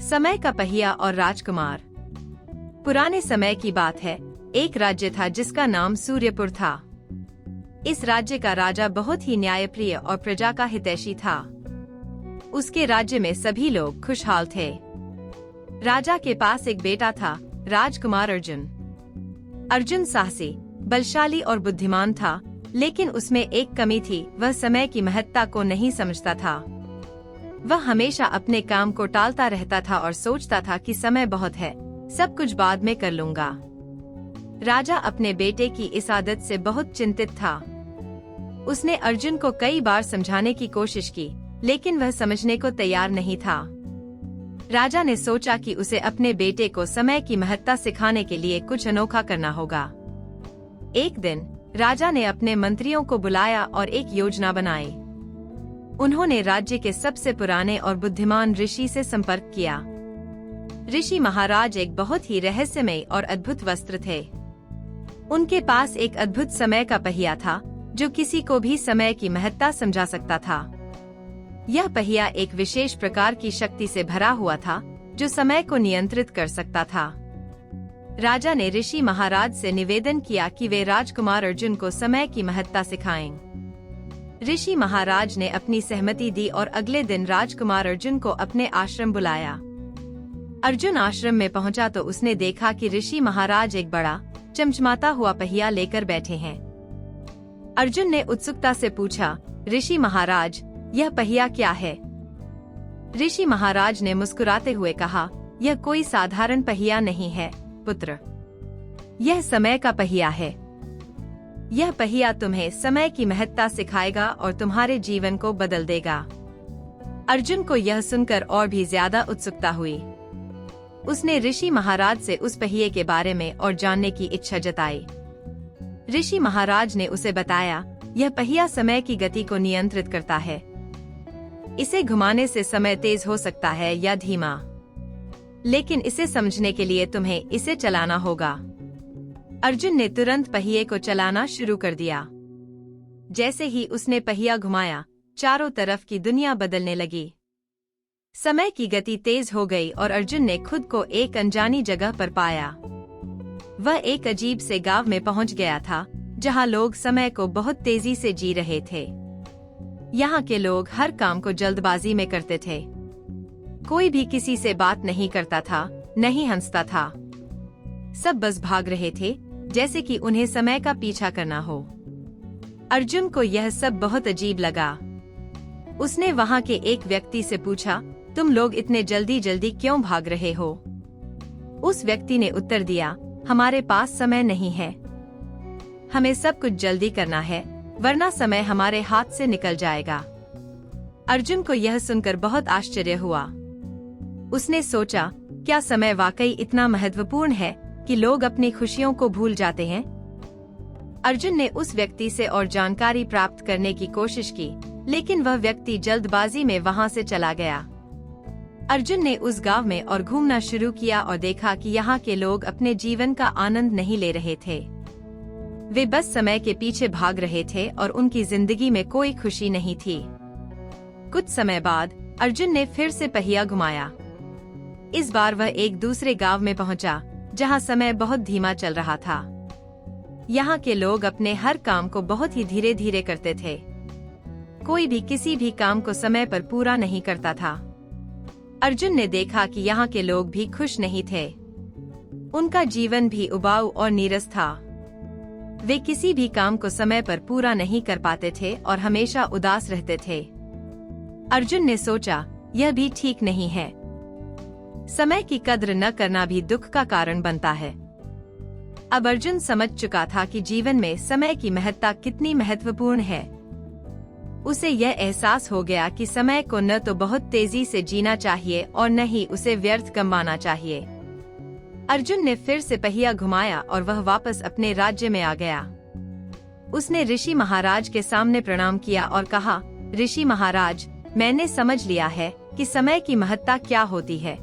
समय का पहिया और राजकुमार। पुराने समय की बात है। एक राज्य था जिसका नाम सूर्यपुर था। इस राज्य का राजा बहुत ही न्यायप्रिय और प्रजा का हितैषी था। उसके राज्य में सभी लोग खुशहाल थे। राजा के पास एक बेटा था, राजकुमार अर्जुन। अर्जुन साहसी, बलशाली और बुद्धिमान था, लेकिन उसमें एक कमी थी, वह समय की महत्ता को नहीं समझता था। वह हमेशा अपने काम को टालता रहता था और सोचता था कि समय बहुत है, सब कुछ बाद में कर लूंगा। राजा अपने बेटे की इस आदत से बहुत चिंतित था। उसने अर्जुन को कई बार समझाने की कोशिश की, लेकिन वह समझने को तैयार नहीं था। राजा ने सोचा कि उसे अपने बेटे को समय की महत्ता सिखाने के लिए कुछ अनोखा करना होगा। एक दिन राजा ने अपने मंत्रियों को बुलाया और एक योजना बनाई। उन्होंने राज्य के सबसे पुराने और बुद्धिमान ऋषि से संपर्क किया। ऋषि महाराज एक बहुत ही रहस्यमय और अद्भुत वस्त्र थे। उनके पास एक अद्भुत समय का पहिया था, जो किसी को भी समय की महत्ता समझा सकता था। यह पहिया एक विशेष प्रकार की शक्ति से भरा हुआ था, जो समय को नियंत्रित कर सकता था। राजा ने ऋषि महाराज से निवेदन किया कि वे राजकुमार अर्जुन को समय की महत्ता सिखाएं। ऋषि महाराज ने अपनी सहमति दी और अगले दिन राजकुमार अर्जुन को अपने आश्रम बुलाया। अर्जुन आश्रम में पहुंचा तो उसने देखा कि ऋषि महाराज एक बड़ा चमचमाता हुआ पहिया लेकर बैठे हैं। अर्जुन ने उत्सुकता से पूछा, ऋषि महाराज, यह पहिया क्या है? ऋषि महाराज ने मुस्कुराते हुए कहा, यह कोई साधारण पहिया नहीं है पुत्र, यह समय का पहिया है। यह पहिया तुम्हें समय की महत्ता सिखाएगा और तुम्हारे जीवन को बदल देगा। अर्जुन को यह सुनकर और भी ज्यादा उत्सुकता हुई। उसने ऋषि महाराज से उस पहिए के बारे में और जानने की इच्छा जताई। ऋषि महाराज ने उसे बताया, यह पहिया समय की गति को नियंत्रित करता है। इसे घुमाने से समय तेज हो सकता है या धीमा, लेकिन इसे समझने के लिए तुम्हें इसे चलाना होगा। अर्जुन ने तुरंत पहिए को चलाना शुरू कर दिया। जैसे ही उसने पहिया घुमाया, चारों तरफ की दुनिया बदलने लगी। समय की गति तेज हो गई और अर्जुन ने खुद को एक अनजानी जगह पर पाया। वह एक अजीब से गांव में पहुंच गया था, जहां लोग समय को बहुत तेजी से जी रहे थे। यहाँ के लोग हर काम को जल्दबाजी में करते थे। कोई भी किसी से बात नहीं करता था, नहीं हंसता था। सब बस भाग रहे थे, जैसे कि उन्हें समय का पीछा करना हो। अर्जुन को यह सब बहुत अजीब लगा। उसने वहाँ के एक व्यक्ति से पूछा, तुम लोग इतने जल्दी जल्दी क्यों भाग रहे हो? उस व्यक्ति ने उत्तर दिया, हमारे पास समय नहीं है। हमें सब कुछ जल्दी करना है, वरना समय हमारे हाथ से निकल जाएगा। अर्जुन को यह सुनकर बहुत आश्चर्य हुआ। उसने सोचा, क्या समय वाकई इतना महत्वपूर्ण है कि लोग अपनी खुशियों को भूल जाते हैं? अर्जुन ने उस व्यक्ति से और जानकारी प्राप्त करने की कोशिश की, लेकिन वह व्यक्ति जल्दबाजी में वहां से चला गया। अर्जुन ने उस गांव में और घूमना शुरू किया और देखा कि यहाँ के लोग अपने जीवन का आनंद नहीं ले रहे थे। वे बस समय के पीछे भाग रहे थे और उनकी जिंदगी में कोई खुशी नहीं थी। कुछ समय बाद अर्जुन ने फिर से पहिया घुमाया। इस बार वह एक दूसरे गांव में पहुंचा, जहां समय बहुत धीमा चल रहा था। यहाँ के लोग अपने हर काम को बहुत ही धीरे धीरे करते थे। कोई भी किसी भी काम को समय पर पूरा नहीं करता था। अर्जुन ने देखा कि यहाँ के लोग भी खुश नहीं थे। उनका जीवन भी उबाऊ और नीरस था। वे किसी भी काम को समय पर पूरा नहीं कर पाते थे और हमेशा उदास रहते थे। अर्जुन ने सोचा, यह भी ठीक नहीं है। समय की कद्र न करना भी दुख का कारण बनता है। अब अर्जुन समझ चुका था कि जीवन में समय की महत्ता कितनी महत्वपूर्ण है। उसे यह एहसास हो गया कि समय को न तो बहुत तेजी से जीना चाहिए और न ही उसे व्यर्थ गंवाना चाहिए। अर्जुन ने फिर से पहिया घुमाया और वह वापस अपने राज्य में आ गया। उसने ऋषि महाराज के सामने प्रणाम किया और कहा, ऋषि महाराज, मैंने समझ लिया है कि समय की महत्ता क्या होती है।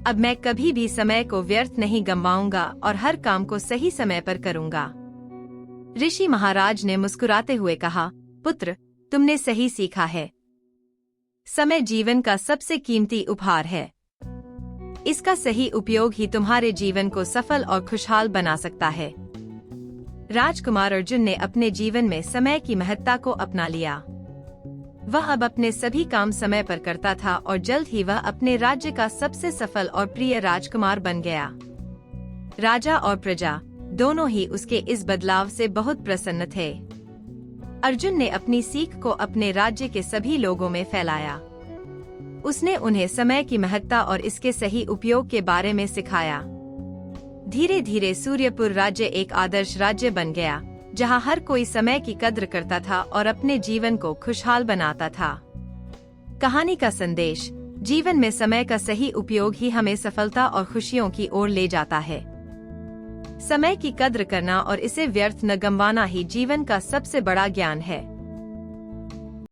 अब मैं कभी भी समय को व्यर्थ नहीं गंवाऊंगा और हर काम को सही समय पर करूंगा। ऋषि महाराज ने मुस्कुराते हुए कहा, पुत्र, तुमने सही सीखा है। समय जीवन का सबसे कीमती उपहार है। इसका सही उपयोग ही तुम्हारे जीवन को सफल और खुशहाल बना सकता है। राजकुमार अर्जुन ने अपने जीवन में समय की महत्ता को अपना लिया। वह अब अपने सभी काम समय पर करता था और जल्द ही वह अपने राज्य का सबसे सफल और प्रिय राजकुमार बन गया। राजा और प्रजा दोनों ही उसके इस बदलाव से बहुत प्रसन्न थे। अर्जुन ने अपनी सीख को अपने राज्य के सभी लोगों में फैलाया। उसने उन्हें समय की महत्ता और इसके सही उपयोग के बारे में सिखाया। धीरे धीरे सूर्यपुर राज्य एक आदर्श राज्य बन गया, जहां हर कोई समय की कद्र करता था और अपने जीवन को खुशहाल बनाता था। कहानी का संदेश: जीवन में समय का सही उपयोग ही हमें सफलता और खुशियों की ओर ले जाता है। समय की कद्र करना और इसे व्यर्थ न गंवाना ही जीवन का सबसे बड़ा ज्ञान है।